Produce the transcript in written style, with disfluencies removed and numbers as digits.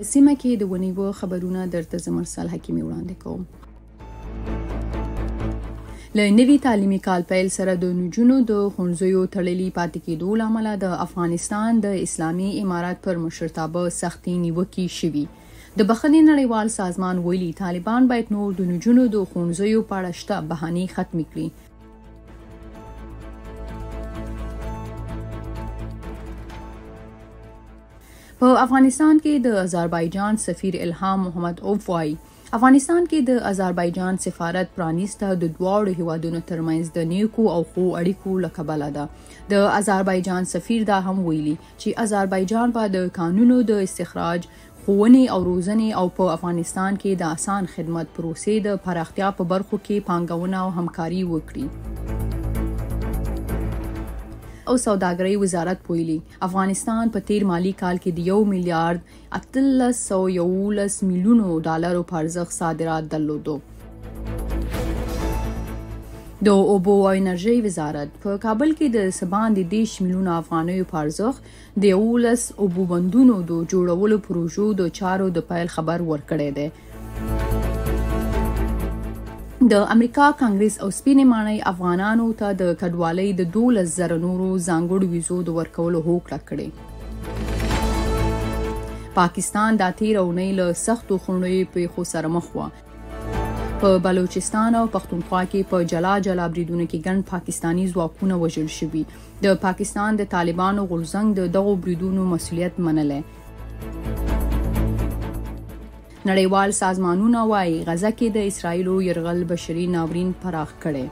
سیمه کې د ونیو خبرونه درته زه مرسل حکیمي وړاندې کوم. له نوي تعلیمي کال پیل سره د نجونو د ښوونځیو تړلي پاتې کېدو له امله د افغانستان د اسلامي امارت پر مشرتابه سختې نیوکې شوي. د بخښنې نړیوال سازمان ویلي طالبان باید نور د نجونو د ښوونځیو په اړه شته بهانې ختمې کړي. په افغانستان کې د آذربایجان سفیر الهام محمد اوف وایي افغانستان کې د آذربایجان سفارت پرانیسته د دواړو هیوادونو ترمنځ د نیکو او ښو اړیکو له کبله ده. د آذربایجان سفیر دا هم ویلي چې آذربایجان به د کانونو د استخراج، ښوونې او روزنې او په افغانستان کې د آسان خدمت پروسې د پراختیا په برخو کې پانګونه او همکاري وکړي. او سوداګرۍ وزارت ویلي افغانستان په تیر مالی کال کې د 1 میلیارډ 811 میلیونو ډالرو په ارزښت صادرات درلودو. د اوبو او انرژۍ وزارت په کابل کې د سباندې 10 میلیونه افغانیو په ارزښت د 11 اوبو بندونو د جوړولو پروژو د چارو د پیل خبر ورکړی دی. د امریکا کانګرس او سپینې ماڼۍ افغانانو ته د کډوالۍ د 12,000 نورو ځانګړو ویزو د ورکولو هوکړه کړې. پاکستان دا تېره اونۍ له سختو خونړیو پیښو سره مخ و. په بلوچستان او پښتونخوا کې په جلا جلا بریدونو کې ګڼ پاکستاني ځواکونه وژل شوي. د پاکستان د طالبانو غورځنګ د دغو بریدونو مسؤلیت منلی. نړیوال سازمانونه وايي غزه کې د اسرائیلو یرغل بشري ناورین پراخ کړي.